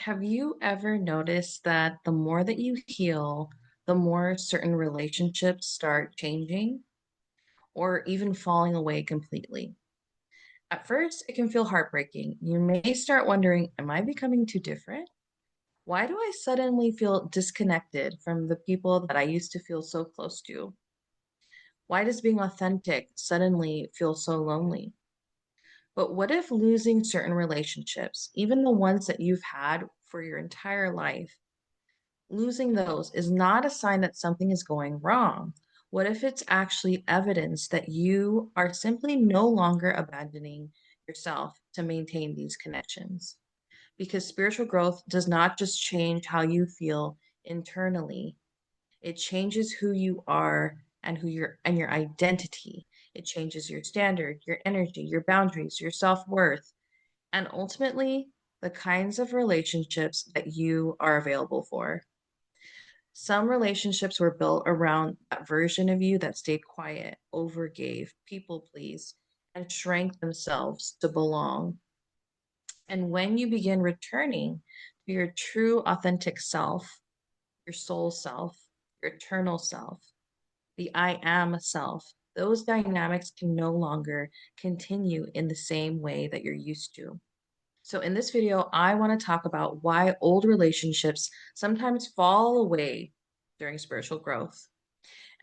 Have you ever noticed that the more that you heal, the more certain relationships start changing or even falling away completely? At first, it can feel heartbreaking. You may start wondering, am I becoming too different? Why do I suddenly feel disconnected from the people that I used to feel so close to? Why does being authentic suddenly feel so lonely? But what if losing certain relationships, even the ones that you've had for your entire life, losing those is not a sign that something is going wrong? What if it's actually evidence that you are simply no longer abandoning yourself to maintain these connections? Because spiritual growth does not just change how you feel internally, it changes who you are and your identity. It changes your standard, your energy, your boundaries, your self-worth, and ultimately the kinds of relationships that you are available for. Some relationships were built around that version of you that stayed quiet, overgave, people pleased, and shrank themselves to belong. And when you begin returning to your true, authentic self, your soul self, your eternal self, the I am self, those dynamics can no longer continue in the same way that you're used to. So, in this video, I want to talk about why old relationships sometimes fall away during spiritual growth,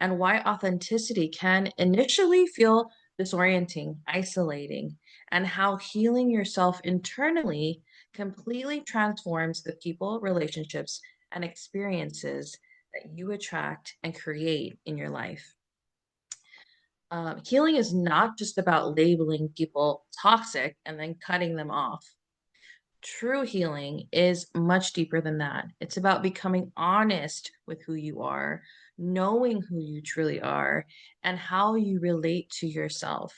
and why authenticity can initially feel disorienting, isolating, and how healing yourself internally completely transforms the people, relationships, and experiences that you attract and create in your life. Healing is not just about labeling people toxic and then cutting them off. True healing is much deeper than that. It's about becoming honest with who you are, knowing who you truly are, and how you relate to yourself.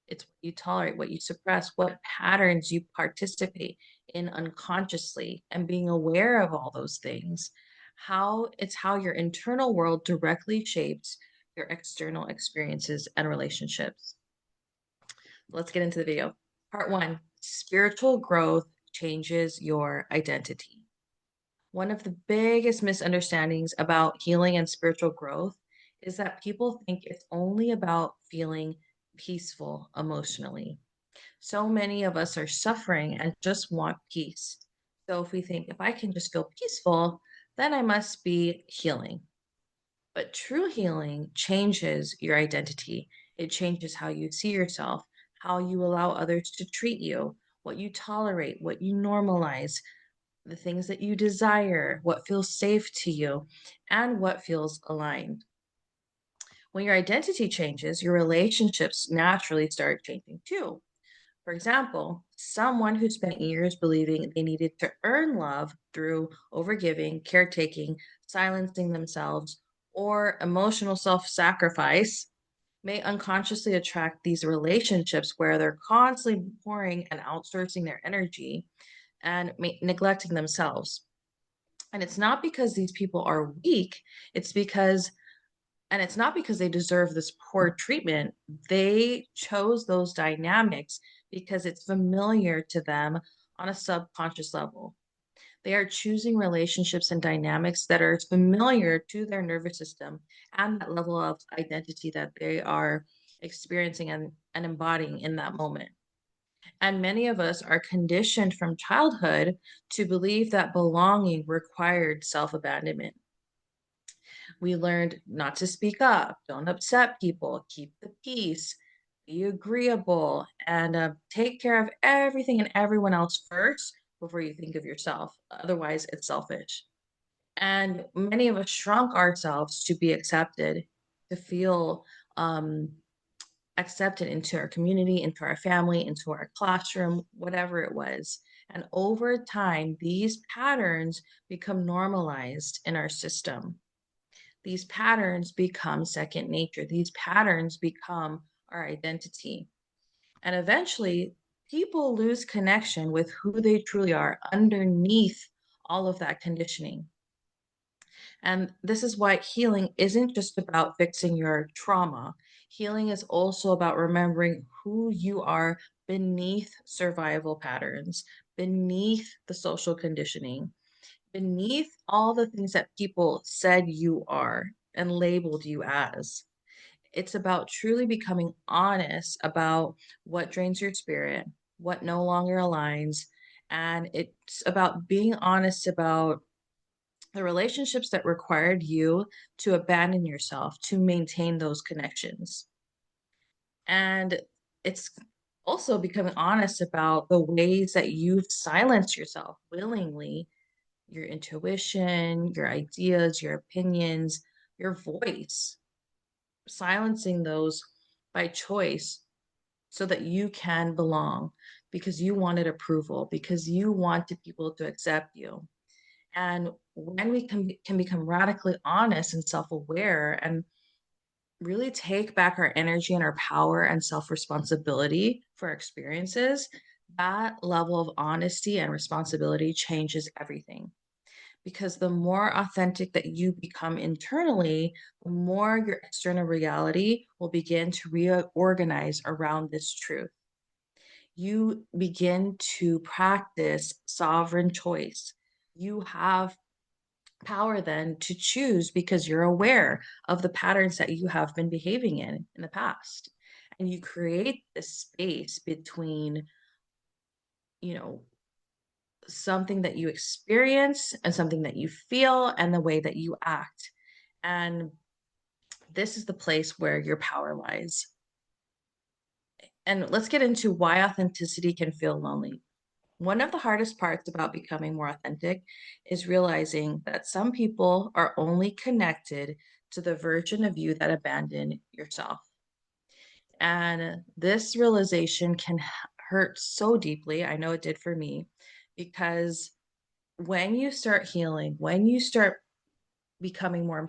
It's what you tolerate, what you suppress, what patterns you participate in unconsciously, and being aware of all those things. How your internal world directly shapes your external experiences and relationships. Let's get into the video. Part one, spiritual growth changes your identity. One of the biggest misunderstandings about healing and spiritual growth is that people think it's only about feeling peaceful emotionally. So many of us are suffering and just want peace. So if we think, if I can just feel peaceful, then I must be healing. But true healing changes your identity. It changes how you see yourself, how you allow others to treat you, what you tolerate, what you normalize, the things that you desire, what feels safe to you, and what feels aligned. When your identity changes, your relationships naturally start changing too. For example, someone who spent years believing they needed to earn love through overgiving, caretaking, silencing themselves, or emotional self sacrifice may unconsciously attract these relationships where they're constantly pouring and outsourcing their energy and neglecting themselves. And it's not because these people are weak, it's because it's not because they deserve this poor treatment. They chose those dynamics because it's familiar to them on a subconscious level. They are choosing relationships and dynamics that are familiar to their nervous system and that level of identity that they are experiencing and embodying in that moment. And many of us are conditioned from childhood to believe that belonging required self abandonment. We learned not to speak up, don't upset people, keep the peace, be agreeable, and take care of everything and everyone else first before you think of yourself. Otherwise, it's selfish. And many of us shrunk ourselves to be accepted, to feel um, accepted into our community, into our family, into our classroom, whatever it was. And over time, these patterns become normalized in our system. These patterns become second nature. These patterns become our identity. And eventually, people lose connection with who they truly are underneath all of that conditioning. And this is why healing isn't just about fixing your trauma. Healing is also about remembering who you are beneath survival patterns, beneath the social conditioning, beneath all the things that people said you are and labeled you as. It's about truly becoming honest about what drains your spirit, what no longer aligns. And it's about being honest about the relationships that required you to abandon yourself to maintain those connections. And it's also becoming honest about the ways that you've silenced yourself willingly, your intuition, your ideas, your opinions, your voice, silencing those by choice so that you can belong because you wanted approval, because you wanted people to accept you. And when we can become radically honest and self aware and really take back our energy and our power and self responsibility for our experiences, that level of honesty and responsibility changes everything. Because the more authentic that you become internally, the more your external reality will begin to reorganize around this truth. You begin to practice sovereign choice. You have power then to choose because you're aware of the patterns that you have been behaving in the past. And you create this space between, you know, something that you experience and something that you feel and the way that you act. And this is the place where your power lies. And let's get into why authenticity can feel lonely. One of the hardest parts about becoming more authentic is realizing that some people are only connected to the version of you that abandoned yourself. And this realization can hurt so deeply. I know it did for me because when you start healing, when you start becoming more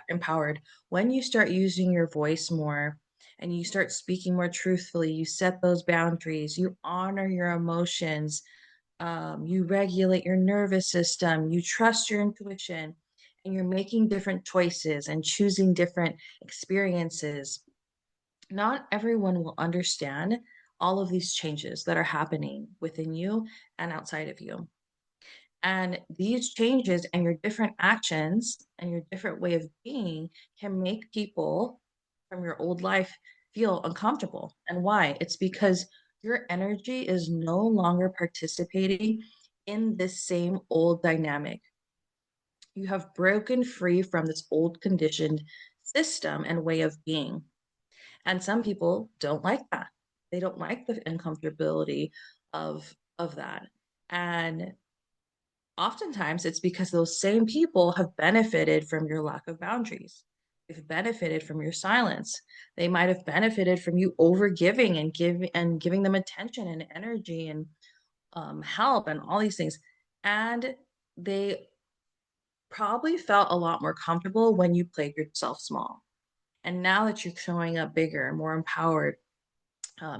empowered, when you start using your voice more and you start speaking more truthfully, you set those boundaries, you honor your emotions, you regulate your nervous system, you trust your intuition, and you're making different choices and choosing different experiences. Not everyone will understand all of these changes that are happening within you and outside of you. And these changes and your different actions and your different way of being can make people from your old life feel uncomfortable. And why? It's because your energy is no longer participating in this same old dynamic. You have broken free from this old conditioned system and way of being. And some people don't like that. They don't like the uncomfortability of that. And oftentimes it's because those same people have benefited from your lack of boundaries. They've benefited from your silence. They might have benefited from you over giving and giving them attention and energy and help and all these things. And they probably felt a lot more comfortable when you played yourself small. And now that you're showing up bigger, more empowered,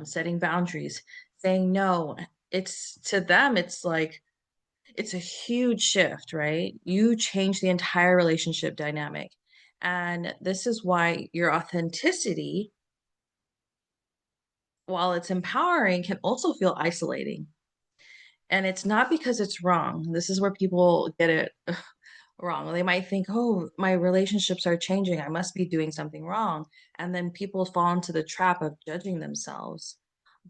setting boundaries, saying no, it's to them, it's like it's a huge shift, right? You change the entire relationship dynamic. And this is why your authenticity, while it's empowering, can also feel isolating. And it's not because it's wrong. This is where people get it wrong. They might think, oh, my relationships are changing. I must be doing something wrong. And then people fall into the trap of judging themselves.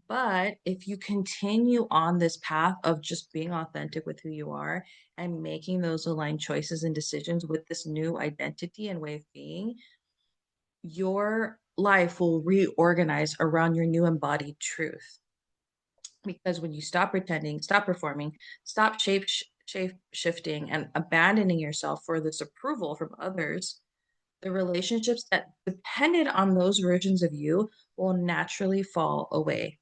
But if you continue on this path of just being authentic with who you are and making those aligned choices and decisions with this new identity and way of being, your life will reorganize around your new embodied truth. Because when you stop pretending, stop performing, stop shape shifting and abandoning yourself for this approval from others, the relationships that depended on those versions of you will naturally fall away.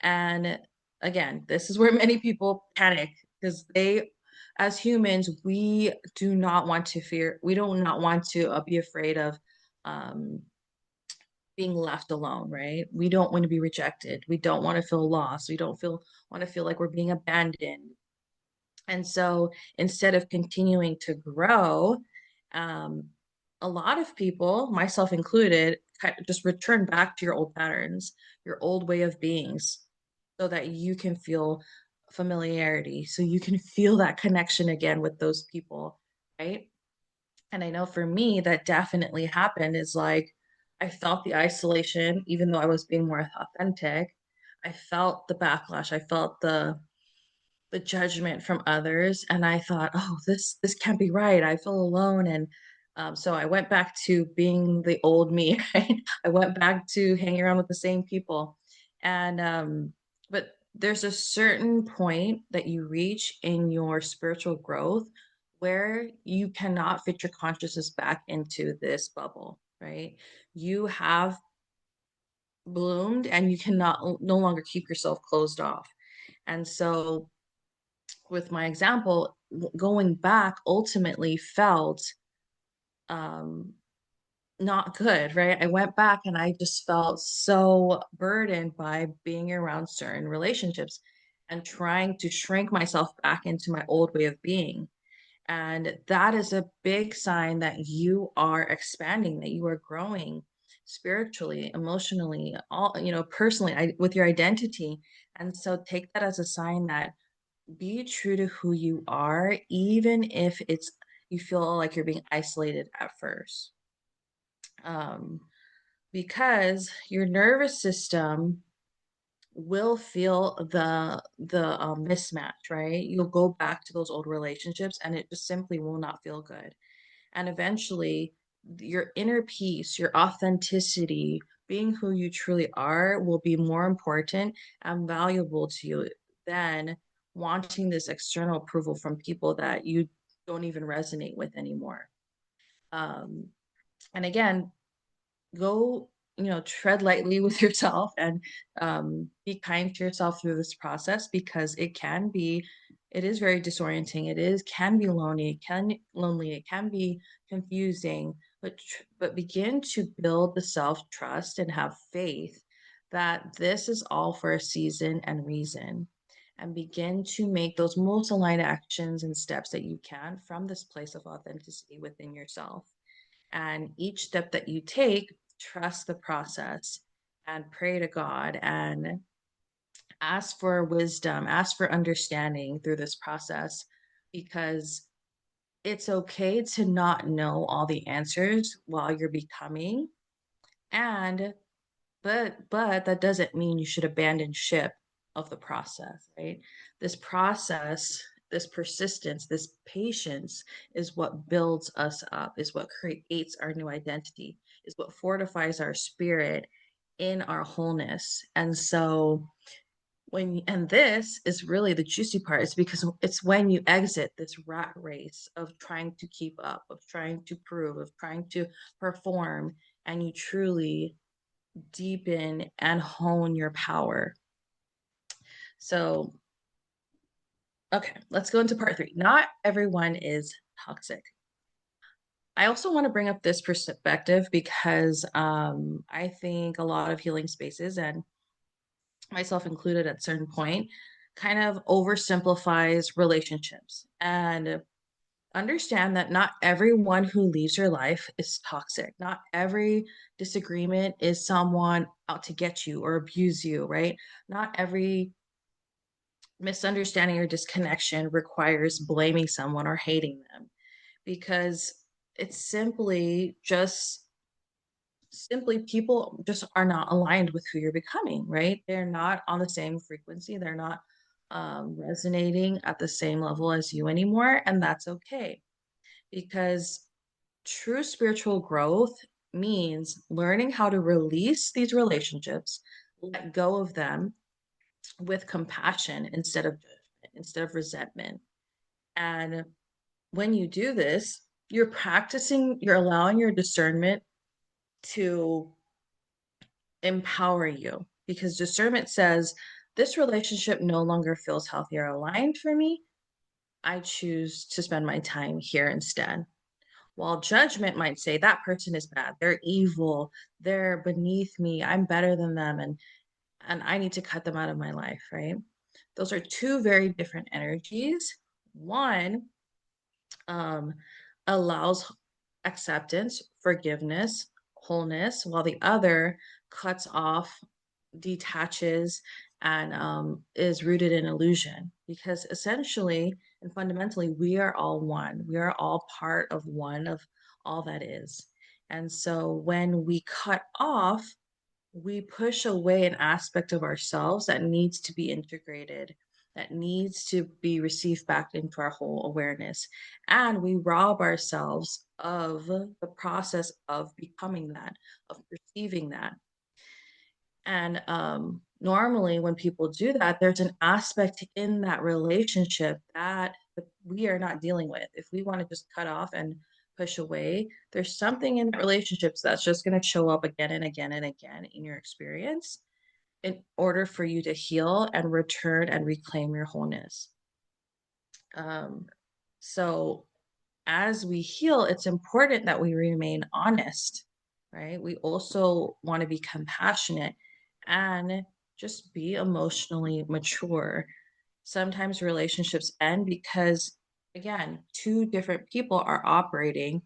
And again, this is where many people panic because they, as humans, we do not want to fear, we do not want to be afraid of um, being left alone, right? We don't want to be rejected. We don't want to feel lost. We don't feel want to feel like we're being abandoned. And so instead of continuing to grow, um, a lot of people, myself included, just return back to your old patterns, your old way of beings, so that you can feel familiarity, so you can feel that connection again with those people, right? And I know for me, that definitely happened is like I felt the isolation, even though I was being more authentic. I felt the backlash. I felt the judgment from others, and I thought, oh, this can't be right. I feel alone. And so I went back to being the old me. Right? I went back to hanging around with the same people. And but there's a certain point that you reach in your spiritual growth where you cannot fit your consciousness back into this bubble, right? You have bloomed and you cannot no longer keep yourself closed off. And so with my example, going back ultimately felt um, not good, right? I went back and I just felt so burdened by being around certain relationships and trying to shrink myself back into my old way of being. And that is a big sign that you are expanding, that you are growing spiritually, emotionally, all, personally, with your identity. And so take that as a sign that be true to who you are, even if it's you feel like you're being isolated at first. Um, because your nervous system will feel the mismatch, right? You'll go back to those old relationships and it just simply will not feel good. And eventually, your inner peace, your authenticity, being who you truly are, will be more important and valuable to you than wanting this external approval from people that you don't even resonate with anymore. Um, and again, go, tread lightly with yourself and be kind to yourself through this process because it is very disorienting. Can be lonely, it can be confusing, but begin to build the self-trust and have faith that this is all for a season and reason. And begin to make those most aligned actions and steps that you can from this place of authenticity within yourself. And each step that you take, trust the process and pray to God and ask for wisdom, ask for understanding through this process because it's okay to not know all the answers while you're becoming. And but that doesn't mean you should abandon ship of the process, right? This process, this persistence, this patience is what builds us up, is what creates our new identity, is what fortifies our spirit in our wholeness. And so and this is really the juicy part, is because it's when you exit this rat race of trying to keep up, of trying to prove, of trying to perform, and you truly deepen and hone your power. So, okay, let's go into part three. Not everyone is toxic. I also want to bring up this perspective because I think a lot of healing spaces, and myself included at certain point, kind of oversimplifies relationships and understand that not everyone who leaves your life is toxic. Not every disagreement is someone out to get you or abuse you, right? Not every misunderstanding or disconnection requires blaming someone or hating them because it's simply people just are not aligned with who you're becoming, right? They're not on the same frequency. They're not resonating at the same level as you anymore. And that's okay because true spiritual growth means learning how to release these relationships, let go of them with compassion instead of judgment, instead of resentment. And when you do this, you're allowing your discernment to empower you because discernment says, this relationship no longer feels healthy or aligned for me. I choose to spend my time here instead. While judgment might say that person is bad, they're evil, they're beneath me, I'm better than them, and I need to cut them out of my life, right? Those are two very different energies. One um, allows acceptance, forgiveness, wholeness, while the other cuts off, detaches, and is rooted in illusion. Because essentially and fundamentally, we are all one. We are all part of one of all that is. And so when we cut off, we push away an aspect of ourselves that needs to be integrated, that needs to be received back into our whole awareness. And we rob ourselves of the process of becoming that, of perceiving that. And normally, when people do that, there's an aspect in that relationship that we are not dealing with. If we want to just cut off and push away, there's something in relationships that's just going to show up again and again and again in your experience in order for you to heal and return and reclaim your wholeness. Um, so, as we heal, it's important that we remain honest, right? We also want to be compassionate and just be emotionally mature. Sometimes relationships end because, again, two different people are operating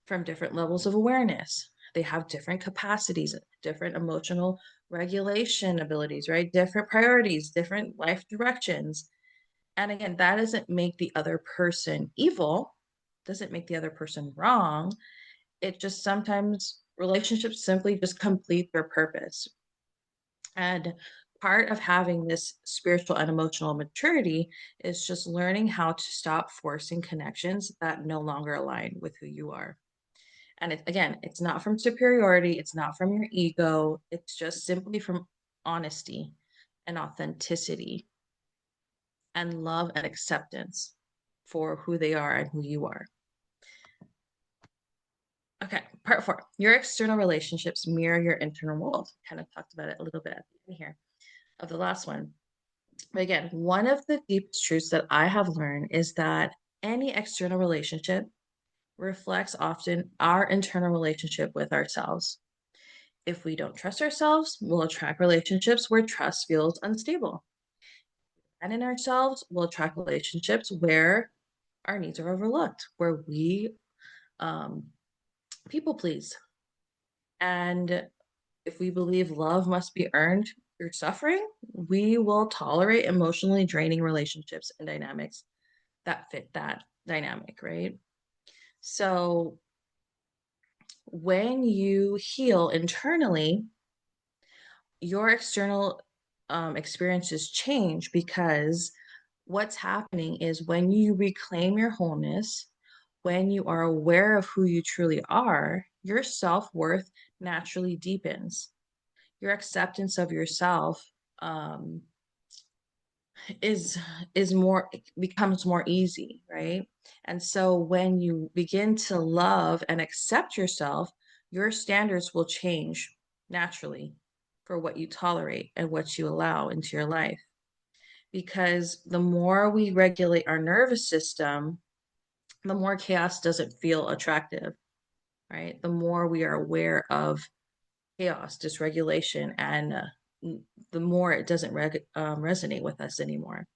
from different levels of awareness. They have different capacities, different emotional regulation abilities, right? Different priorities, different life directions. And again, that doesn't make the other person evil, doesn't make the other person wrong. It just sometimes relationships simply just complete their purpose. And part of having this spiritual and emotional maturity is just learning how to stop forcing connections that no longer align with who you are. And again, it's not from superiority, it's not from your ego, it's just simply from honesty and authenticity and love and acceptance for who they are and who you are. Okay, part four. Your external relationships mirror your internal world. Kind of talked about it a little bit at the end here of the last one. But again, one of the deepest truths that I have learned is that any external relationship reflects often our internal relationship with ourselves. If we don't trust ourselves, we'll attract relationships where trust feels unstable. And in ourselves, we'll attract relationships where our needs are overlooked, where we um, people please. And if we believe love must be earned through suffering, we will tolerate emotionally draining relationships and dynamics that fit that dynamic, right? So when you heal internally, your external experiences change because what's happening is when you reclaim your wholeness, when you are aware of who you truly are, your self worth naturally deepens. Your acceptance of yourself um, is more becomes more easy, right? And so when you begin to love and accept yourself, your standards will change naturally for what you tolerate and what you allow into your life. Because the more we regulate our nervous system, the more chaos doesn't feel attractive, right? The more we are aware of chaos, dysregulation, and the more it doesn't resonate with us anymore.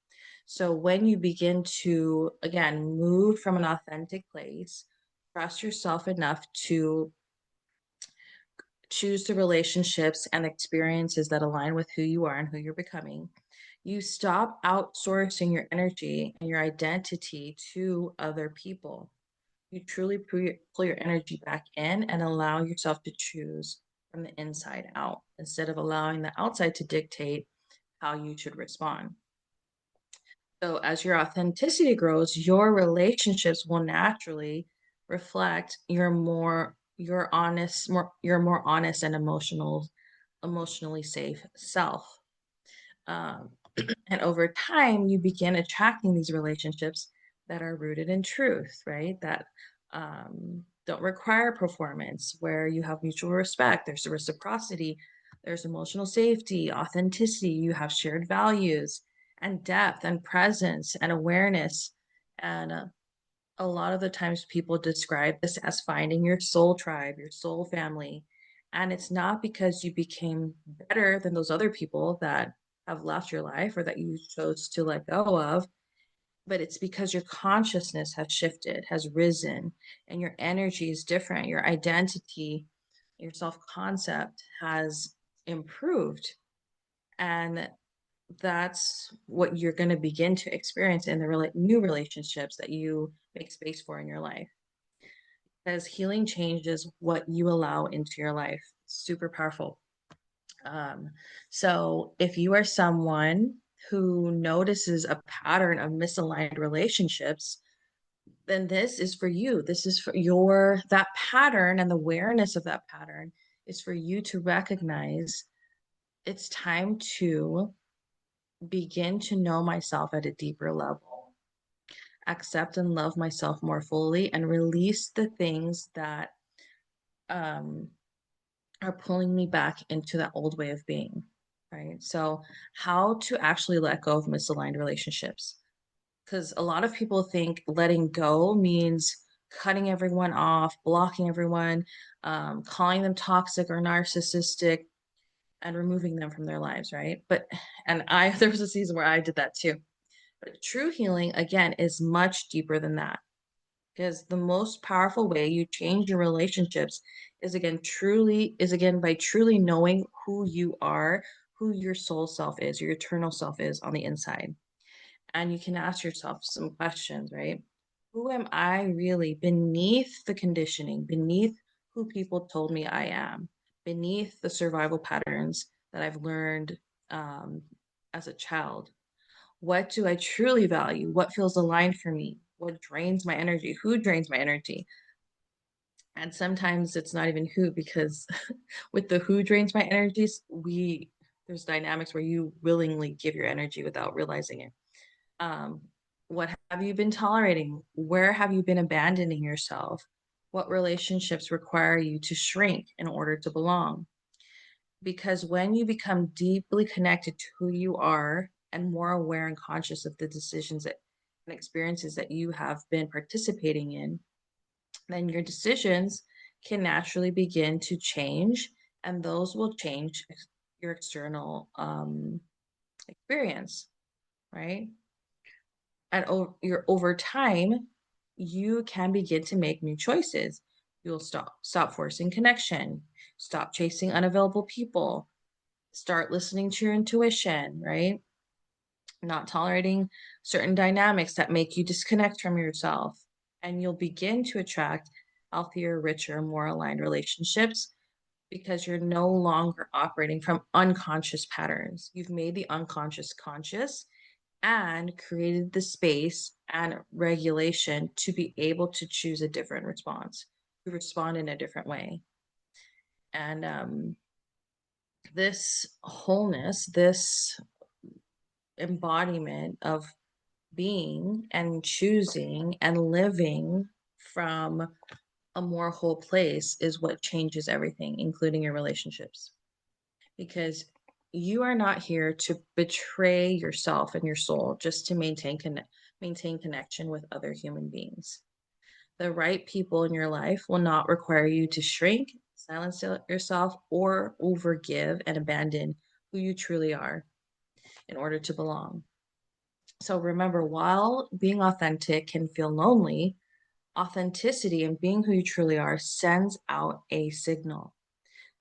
So when you begin to, again, move from an authentic place, trust yourself enough to choose the relationships and experiences that align with who you are and who you're becoming, you stop outsourcing your energy and your identity to other people. You truly pull your energy back in and allow yourself to choose from the inside out instead of allowing the outside to dictate how you should respond. So as your authenticity grows, your relationships will naturally reflect your more honest and emotionally safe self. Um, and over time, you begin attracting these relationships that are rooted in truth, right? That don't require performance, where you have mutual respect, there's reciprocity, there's emotional safety, authenticity, you have shared values and depth and presence and awareness. And a lot of the times people describe this as finding your soul tribe, your soul family. And it's not because you became better than those other people that have left your life or that you chose to let go of. but it's because your consciousness has shifted, has risen, and your energy is different. Your identity, your self concept has improved. And that's what you're going to begin to experience in the new relationships that you make space for in your life. Because healing changes what you allow into your life. Super powerful. Um, so if you are someone who notices a pattern of misaligned relationships, then this is for you. This is for that pattern, and the awareness of that pattern is for you to recognize it's time to begin to know myself at a deeper level, accept and love myself more fully, and release the things that um, are pulling me back into that old way of being. Right. So, how to actually let go of misaligned relationships? Because a lot of people think letting go means cutting everyone off, blocking everyone, calling them toxic or narcissistic, and removing them from their lives, right? And there was a season where I did that too. But true healing, again, is much deeper than that. Because the most powerful way you change your relationships is again by truly knowing who you are, who your soul self is, your eternal self is on the inside. And you can ask yourself some questions, right? Who am I really beneath the conditioning, beneath who people told me I am, beneath the survival patterns that I've learned um, as a child? What do I truly value? What feels aligned for me? What drains my energy? Who drains my energy? And sometimes it's not even who, because with the who drains my energies, there's dynamics where you willingly give your energy without realizing it. Um, what have you been tolerating? Where have you been abandoning yourself? What relationships require you to shrink in order to belong? Because when you become deeply connected to who you are and more aware and conscious of the decisions and experiences that you have been participating in, then your decisions can naturally begin to change, and those will change your external experience, right? And over time, you can begin to make new choices. You'll stop forcing connection, stop chasing unavailable people, start listening to your intuition, right? Not tolerating certain dynamics that make you disconnect from yourself. And you'll begin to attract healthier, richer, more aligned relationships because you're no longer operating from unconscious patterns. You've made the unconscious conscious and created the space and regulation to be able to choose a different response, to respond in a different way. And this wholeness, this embodiment of being and choosing and living from a more whole place is what changes everything, including your relationships. Because you are not here to betray yourself and your soul just to maintain connection with other human beings. The right people in your life will not require you to shrink, silence yourself, or overgive and abandon who you truly are in order to belong. So remember, while being authentic can feel lonely, authenticity and being who you truly are sends out a signal.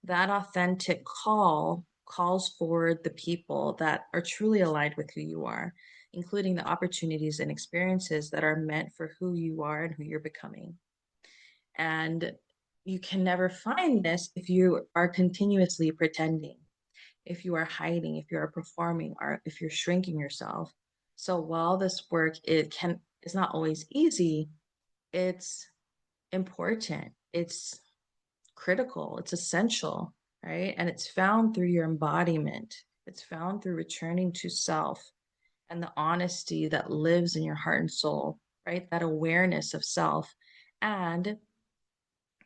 That authentic calls forward the people that are truly aligned with who you are, including the opportunities and experiences that are meant for who you are and who you're becoming. And you can never find this if you are continuously pretending, if you are hiding, if you are performing, or if you're shrinking yourself. So while this work is not always easy, it's important. It's critical. It's essential, right? And it's found through your embodiment. It's found through returning to self and the honesty that lives in your heart and soul, right? That awareness of self and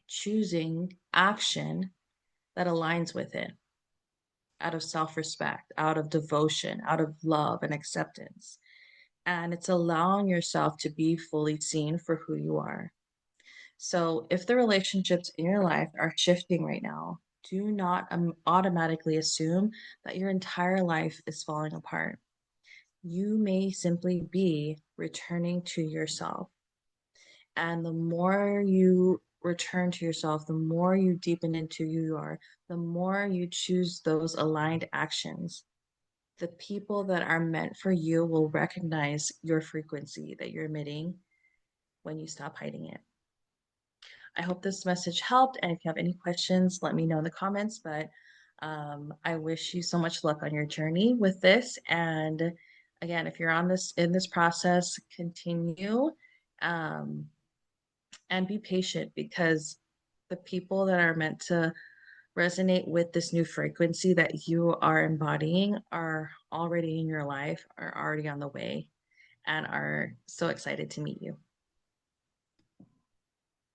choosing action that aligns with it out of self respect, out of devotion, out of love and acceptance. And it's allowing yourself to be fully seen for who you are. So, if the relationships in your life are shifting right now, do not automatically assume that your entire life is falling apart. You may simply be returning to yourself. And the more you return to yourself, the more you deepen into who you are, the more you choose those aligned actions. The people that are meant for you will recognize your frequency that you're emitting when you stop hiding it. I hope this message helped. And if you have any questions, let me know in the comments. But I wish you so much luck on your journey with this. And again, if you're on this in this process, continue um, and be patient because the people that are meant to resonate with this new frequency that you are embodying are already in your life, are already on the way, and are so excited to meet you.